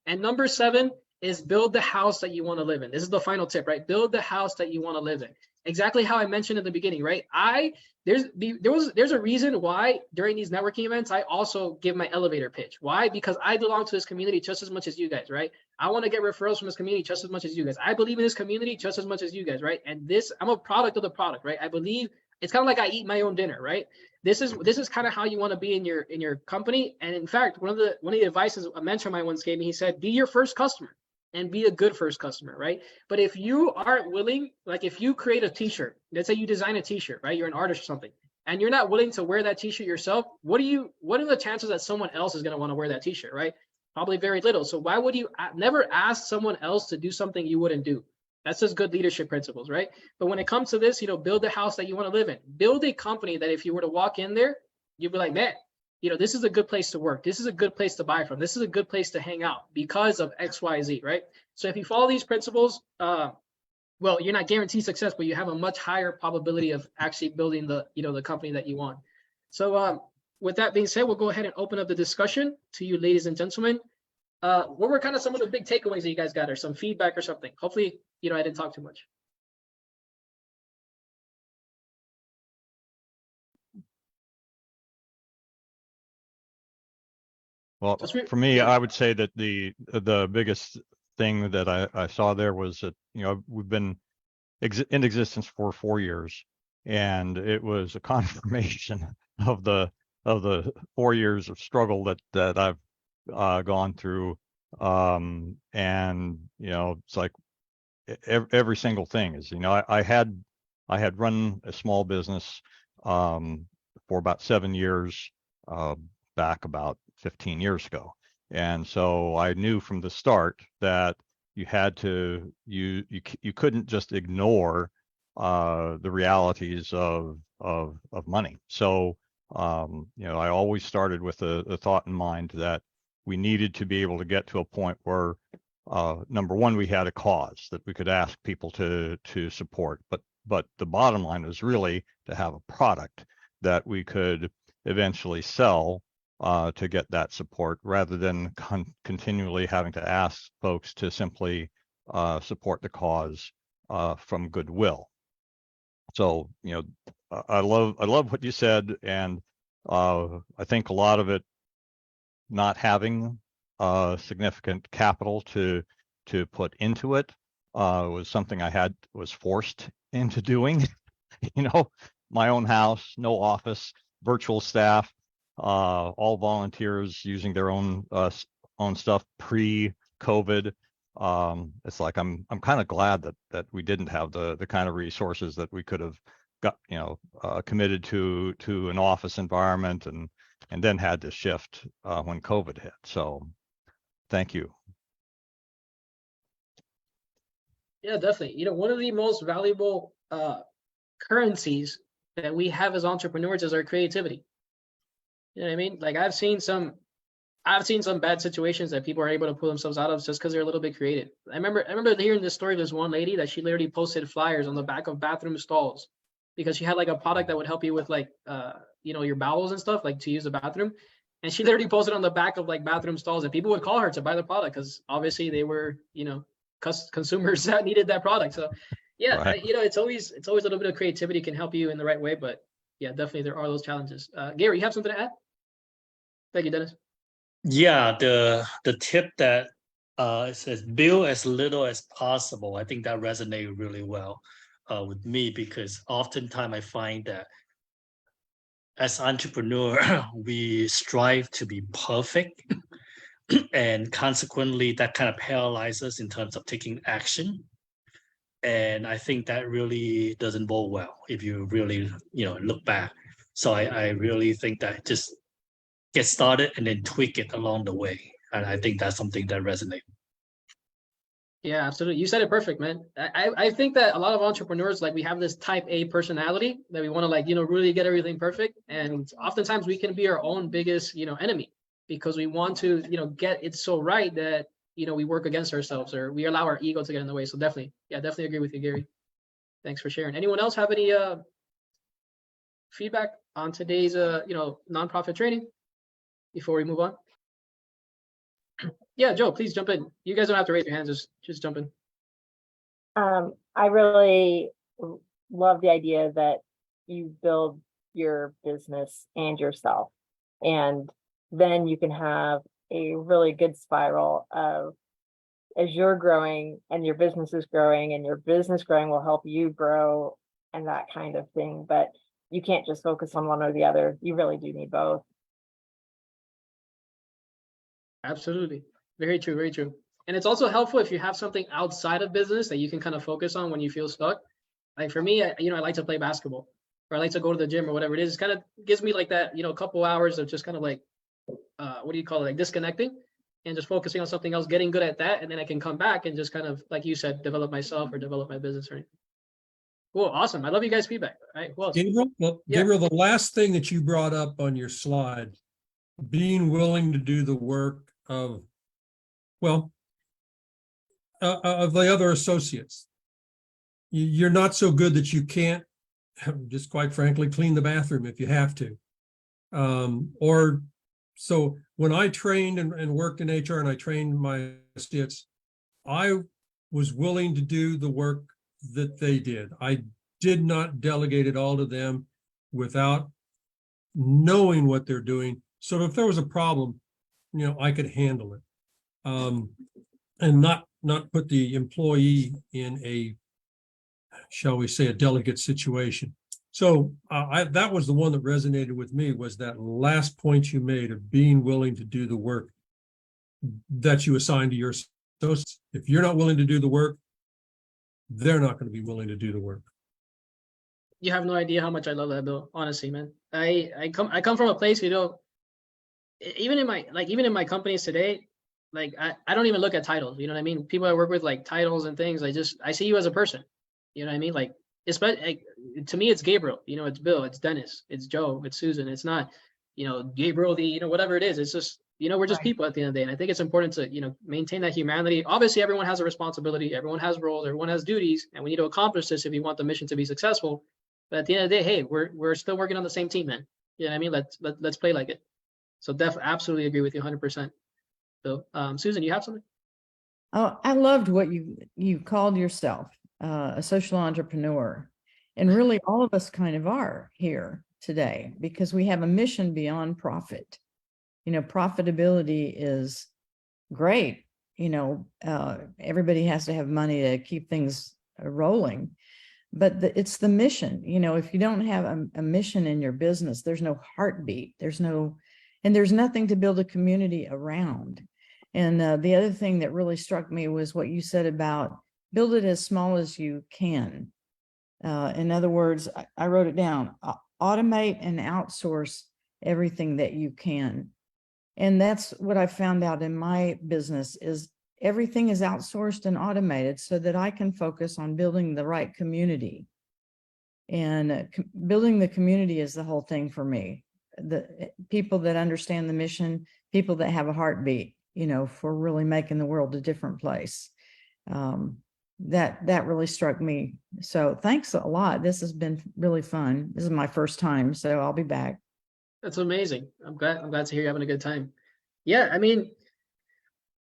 And number 7 is build the house that you want to live in. This is the final tip, right? Build the house that you want to live in. exactly how I mentioned in the beginning, right? There's a reason why during these networking events I also give my elevator pitch. Why? Because I belong to this community just as much as you guys, right? I want to get referrals from this community just as much as you guys. I believe in this community just as much as you guys, right? And I'm a product of the product, right? I believe it's kind of like I eat my own dinner, right? This is kind of how you want to be in your company. And in fact, one of the advices a mentor of mine once gave me, he said, be your first customer and be a good first customer, right? But if you aren't willing, like if you create a t-shirt, let's say you design a t-shirt, right? You're an artist or something, and you're not willing to wear that t-shirt yourself, what are the chances that someone else is going to want to wear that t-shirt, right? Probably very little. So why would you never ask someone else to do something you wouldn't do? That's just good leadership principles, right? But when it comes to this, build the house that you want to live in. Build a company that if you were to walk in there, you'd be like, man, this is a good place to work. This is a good place to buy from. This is a good place to hang out because of X, Y, Z, right? So if you follow these principles, well, you're not guaranteed success, but you have a much higher probability of actually building the company that you want. So with that being said, we'll go ahead and open up the discussion to you, ladies and gentlemen. What were kind of some of the big takeaways that you guys got, or some feedback or something? Hopefully, I didn't talk too much. Well, for me, I would say that the biggest thing that I saw there was that, we've been in existence for 4 years, and it was a confirmation of the 4 years of struggle that I've gone through. And, it's like every single thing is, I had run a small business for about 7 years back about 15 years ago. And so I knew from the start that you had to, you couldn't just ignore the realities of money. So, I always started with a thought in mind that we needed to be able to get to a point where, number one, we had a cause that we could ask people to support, but the bottom line was really to have a product that we could eventually sell to get that support, rather than continually having to ask folks to simply support the cause from goodwill. So, I love what you said, and I think a lot of it, not having significant capital to put into it was something I was forced into doing. My own house, no office, virtual staff, all volunteers using their own stuff pre-COVID. It's like I'm kind of glad that we didn't have the kind of resources that we could have got, committed to an office environment, and then had to shift when COVID hit. So thank you. Yeah, definitely. One of the most valuable currencies that we have as entrepreneurs is our creativity. You know what I mean? Like I've seen some bad situations that people are able to pull themselves out of just because they're a little bit creative. I remember hearing this story of this one lady that she literally posted flyers on the back of bathroom stalls because she had like a product that would help you with like your bowels and stuff, like to use the bathroom. And she literally posted on the back of like bathroom stalls, and people would call her to buy the product because obviously they were, consumers that needed that product. So yeah, right. It's always a little bit of creativity can help you in the right way, but yeah, definitely there are those challenges. Gary, you have something to add? Thank you, Dennis. Yeah, the tip that it says build as little as possible. I think that resonated really well with me, because oftentimes I find that as entrepreneur, we strive to be perfect, and consequently that kind of paralyzes in terms of taking action. And I think that really doesn't bode well if you really, look back. So I really think that just get started and then tweak it along the way. And I think that's something that resonates. Yeah, absolutely. You said it perfect, man. I think that a lot of entrepreneurs, like we have this type A personality that we want to really get everything perfect. And oftentimes we can be our own biggest, enemy, because we want to, get it so right that, we work against ourselves, or we allow our ego to get in the way. So definitely agree with you, Gary. Thanks for sharing. Anyone else have any feedback on today's, nonprofit training before we move on? Yeah, Joe, please jump in. You guys don't have to raise your hands, just jump in. I really love the idea that you build your business and yourself. And then you can have a really good spiral of, as you're growing and your business is growing, and your business growing will help you grow and that kind of thing. But you can't just focus on one or the other. You really do need both. Absolutely. Very true, very true. And it's also helpful if you have something outside of business that you can kind of focus on when you feel stuck. Like for me, I like to play basketball, or I like to go to the gym or whatever it is. It kind of gives me like that, a couple hours of just kind of like, what do you call it? Like disconnecting and just focusing on something else, getting good at that. And then I can come back and just kind of, like you said, develop myself or develop my business or anything. Cool. Awesome. I love you guys' feedback. All right. Well, Gabriel, the last thing that you brought up on your slide, being willing to do the work of, of the other associates. You're not so good that you can't, just quite frankly, clean the bathroom if you have to. So when I trained and worked in HR and I trained my associates, I was willing to do the work that they did. I did not delegate it all to them without knowing what they're doing. So if there was a problem, I could handle it. And not put the employee in a, shall we say, a delicate situation. So that was the one that resonated with me, was that last point you made of being willing to do the work that you assign to your associates. If you're not willing to do the work, they're not going to be willing to do the work. You have no idea how much I love that, Bill. Honestly, man. I come from a place, even in my companies today, like I don't even look at titles. You know what I mean? People I work with, like titles and things, I see you as a person. You know what I mean? Like, to me, it's Gabriel. It's Bill, it's Dennis, it's Joe, it's Susan. It's not, Gabriel, whatever it is. It's just, we're just people at the end of the day. And I think it's important to, maintain that humanity. Obviously, everyone has a responsibility. Everyone has roles. Everyone has duties. And we need to accomplish this if we want the mission to be successful. But at the end of the day, hey, we're still working on the same team, man. You know what I mean? Let's play like it. So absolutely agree with you 100%. Bill, Susan, you have something? Oh, I loved what you called yourself, a social entrepreneur. And really all of us kind of are here today because we have a mission beyond profit. Profitability is great. Everybody has to have money to keep things rolling, but it's the mission. If you don't have a mission in your business, there's no heartbeat, there's nothing to build a community around. And the other thing that really struck me was what you said about build it as small as you can. In other words, I wrote it down, automate and outsource everything that you can. And that's what I found out in my business is everything is outsourced and automated so that I can focus on building the right community. And building the community is the whole thing for me. The people that understand the mission, people that have a heartbeat, for really making the world a different place. That really struck me. So thanks a lot. This has been really fun. This is my first time, so I'll be back. That's amazing. I'm glad to hear you're having a good time. Yeah, I mean,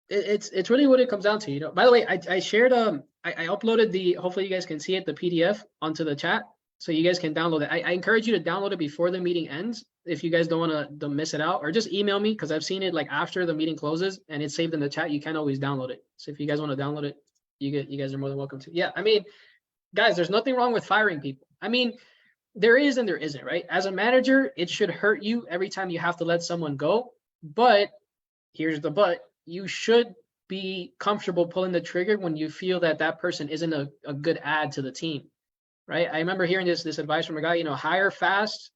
it's really what it comes down to. By the way, I shared I uploaded hopefully you guys can see it, the PDF onto the chat, so you guys can download it. I encourage you to download it before the meeting ends if you guys don't want to miss it out, or just email me because I've seen it like after the meeting closes and it's saved in the chat. You can't always download it. So if you guys want to download it, you guys are more than welcome to. Yeah, I mean, guys, there's nothing wrong with firing people. I mean, there is and there isn't, right? As a manager, it should hurt you every time you have to let someone go. But here's the but, you should be comfortable pulling the trigger when you feel that person isn't a good add to the team, right? I remember hearing this advice from a guy, hire fast,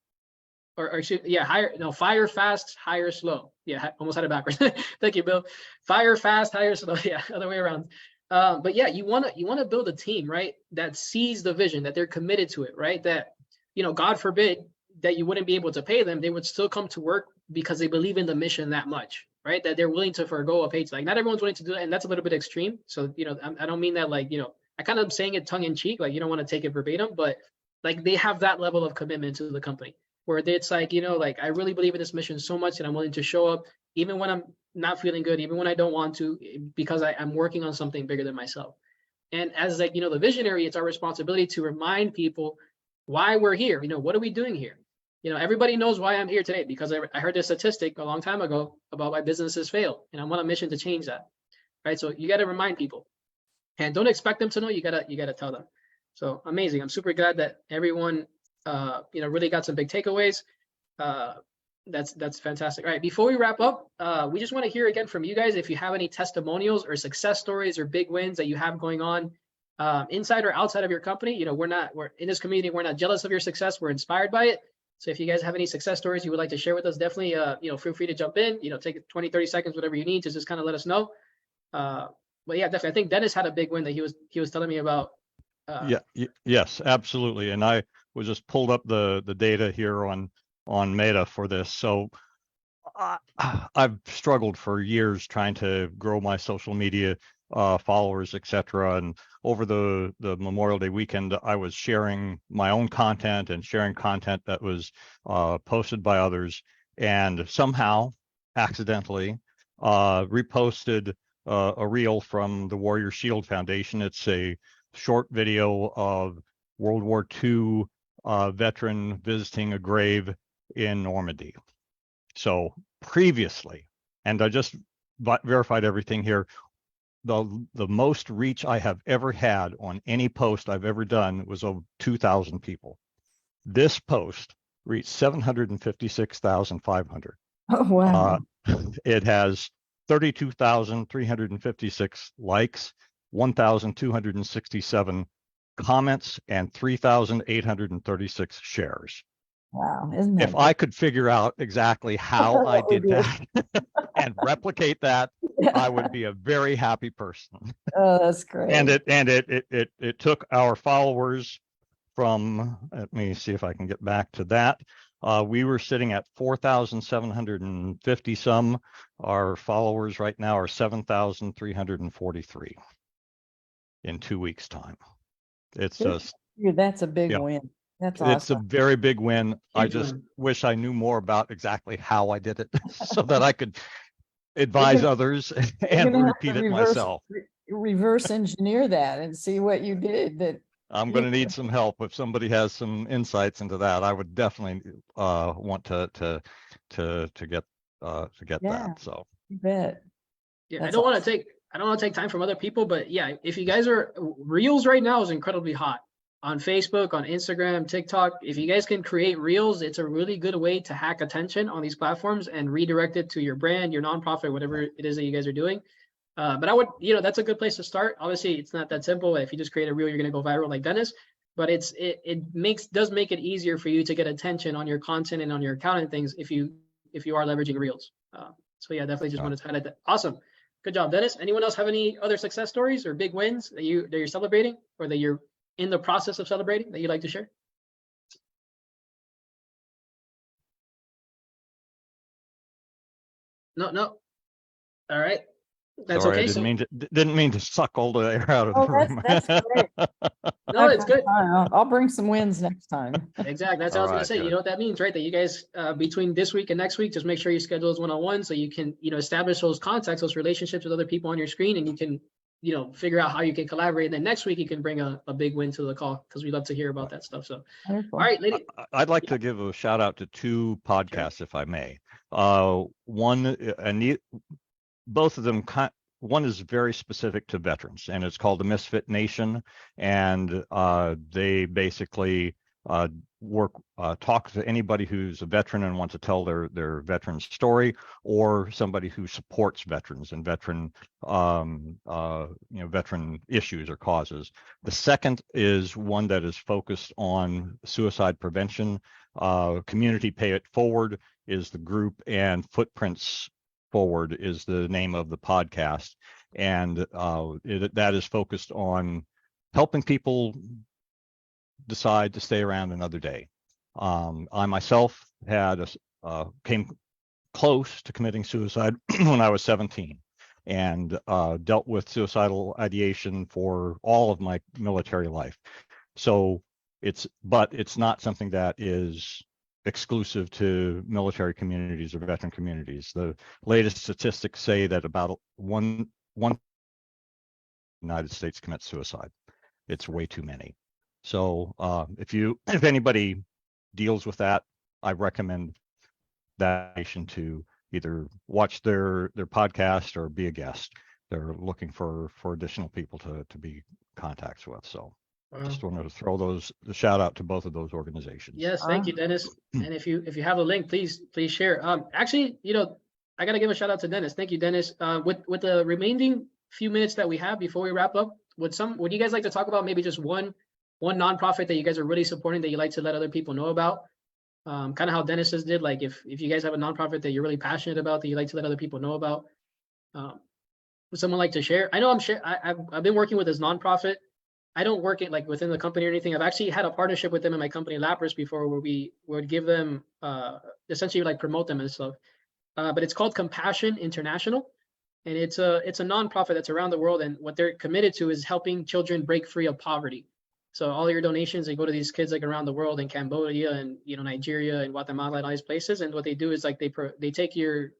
fire fast, hire slow. Yeah, almost had it backwards. Thank you, Bill. Fire fast, hire slow. Yeah, other way around. But yeah, you want to build a team, right, that sees the vision, that they're committed to it, right? That, God forbid that you wouldn't be able to pay them, they would still come to work because they believe in the mission that much, right? That they're willing to forego a paycheck. Like, not everyone's willing to do that, and that's a little bit extreme. So, I don't mean that like, I kind of saying it tongue in cheek, like you don't want to take it verbatim, but like they have that level of commitment to the company where it's like, like I really believe in this mission so much that I'm willing to show up even when I'm not feeling good, even when I don't want to, because I'm working on something bigger than myself. And as like, the visionary, it's our responsibility to remind people why we're here. What are we doing here? Everybody knows why I'm here today, because I heard this statistic a long time ago about why businesses fail, and I'm on a mission to change that. Right. So you got to remind people, and don't expect them to know. You gotta tell them. So amazing. I'm super glad that everyone, really got some big takeaways. That's fantastic. All right. Before we wrap up, we just want to hear again from you guys if you have any testimonials or success stories or big wins that you have going on, inside or outside of your company. We're in this community. We're not jealous of your success. We're inspired by it. So if you guys have any success stories you would like to share with us, definitely, feel free to jump in. Take 20, 30 seconds, whatever you need to just kind of let us know. But yeah, definitely. I think Dennis had a big win that he was telling me about. Yes, absolutely. And I was just pulled up the data here on Meta for this. So I've struggled for years trying to grow my social media followers, etc. And over the Memorial Day weekend, I was sharing my own content and sharing content that was posted by others, and somehow accidentally reposted a reel from the Warrior Shield Foundation. It's a short video of World War II veteran visiting a grave in Normandy. So previously, and I just verified everything here, the most reach I have ever had on any post I've ever done was of 2,000 people. This post reached 756,500. Oh, wow. It has 32,356 likes, 1,267 comments, and 3,836 shares. Wow. Isn't that If I could figure out exactly how I did that and replicate that, I would be a very happy person. Oh, that's great. And it took our followers from, let me see if I can get back to that. We were sitting at 4,750 some. Our followers right now are 7,343 in 2 weeks' time. It's just, that's a big win. That's awesome. It's a very big win. I just wish I knew more about exactly how I did it so that I could advise others and repeat it myself. Reverse engineer that and see what you did. I'm going to need some help. If somebody has some insights into that, I would definitely want to get that. So you bet. Yeah, I don't want to take time from other people, but yeah, if you guys are, Reels right now is incredibly hot on Facebook, on Instagram, TikTok. If you guys can create Reels, it's a really good way to hack attention on these platforms and redirect it to your brand, your nonprofit, whatever it is that you guys are doing. But I would, that's a good place to start. Obviously, it's not that simple. If you just create a reel, you're going to go viral like Dennis. But it does make it easier for you to get attention on your content and on your account and things if you are leveraging Reels. So yeah, definitely just wanted to highlight that. Awesome, good job, Dennis. Anyone else have any other success stories or big wins that you're celebrating or that you're in the process of celebrating that you'd like to share? No. All right. That's sorry, okay. I didn't mean to suck all the air out of the room. That's great. No, it's good. I'll bring some wins next time. Exactly. That's what I was going to say. Good. You know what that means, right? That you guys, between this week and next week, just make sure you schedule those one-on-one so you can, establish those contacts, those relationships with other people on your screen, and you can, figure out how you can collaborate. And then next week you can bring a big win to the call, because we love to hear about that stuff. So, wonderful. All right, lady. I'd like to give a shout out to two podcasts, if I may. One, both of them, one is very specific to veterans, and it's called the Misfit Nation, and they basically talk to anybody who's a veteran and wants to tell their veteran story, or somebody who supports veterans and veteran issues or causes. The second is one that is focused on suicide prevention. Community Pay It Forward is the group, and Footprints Forward is the name of the podcast, and that is focused on helping people decide to stay around another day. I myself came close to committing suicide when I was 17, and dealt with suicidal ideation for all of my military life. So it's not something that is exclusive to military communities or veteran communities. The latest statistics say that about one United States commit suicide. It's way too many. So if anybody deals with that, I recommend that nation to either watch their podcast or be a guest. They're looking for additional people to be contacts with. So just wanted to throw the shout out to both of those organizations. Yes, thank you, Dennis. And if you have the link, please share. Actually, I gotta give a shout out to Dennis. Thank you, Dennis. With the remaining few minutes that we have before we wrap up, would you guys like to talk about maybe just one nonprofit that you guys are really supporting that you like to let other people know about? Kind of how Dennis's did. Like if you guys have a nonprofit that you're really passionate about that you like to let other people know about, would someone like to share? I know I've been working with this nonprofit. I don't work it like within the company or anything. I've actually had a partnership with them in my company Lapras before, where we would give them essentially like promote them and stuff. But it's called Compassion International, and it's a nonprofit that's around the world, and what they're committed to is helping children break free of poverty. So all your donations, they go to these kids like around the world, in Cambodia and Nigeria and Guatemala and all these places. And what they do is like they take your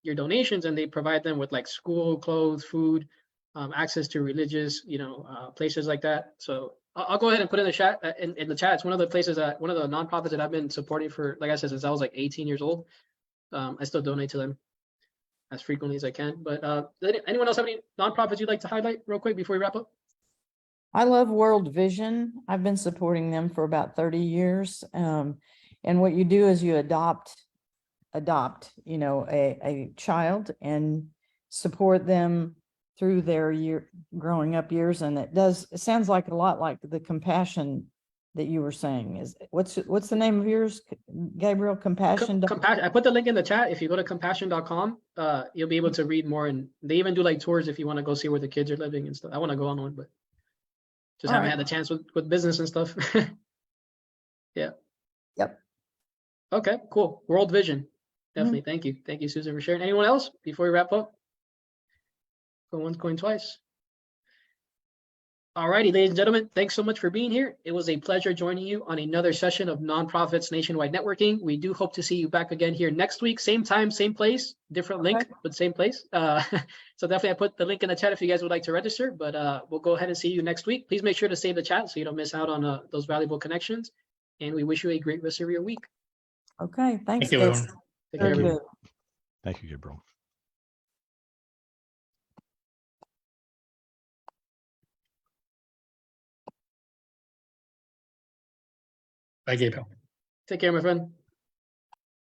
donations and they provide them with like school clothes, food, access to religious places like that. So I'll go ahead and put in the chat in the chat. It's one of the nonprofits that I've been supporting for, like I said, since I was like 18 years old. I still donate to them as frequently as I can. But anyone else have any nonprofits you'd like to highlight real quick before we wrap up? I love World Vision. I've been supporting them for about 30 years. And what you do is you adopt, a child and support them through their growing up years. And it sounds like a lot like the Compassion that you were saying. What's the name of yours, Gabriel? Compassion. I put the link in the chat. If you go to compassion.com, you'll be able to read more. And they even do like tours if you want to go see where the kids are living and stuff. I want to go on one, but just haven't had the chance with business and stuff. Yeah. Yep. Okay, cool. World Vision. Definitely. Thank you. Thank you, Susan, for sharing. Anyone else before we wrap up? Going once, going twice. All righty, ladies and gentlemen, thanks so much for being here. It was a pleasure joining you on another session of Nonprofits Nationwide Networking. We do hope to see you back again here next week, same time, same place, different link, but same place. So definitely I put the link in the chat if you guys would like to register, but we'll go ahead and see you next week. Please make sure to save the chat so you don't miss out on those valuable connections. And we wish you a great rest of your week. Okay, thanks. Thank you, everyone. Take care, everyone. Thank you, Gabriel. Bye, Gabriel. Take care, my friend.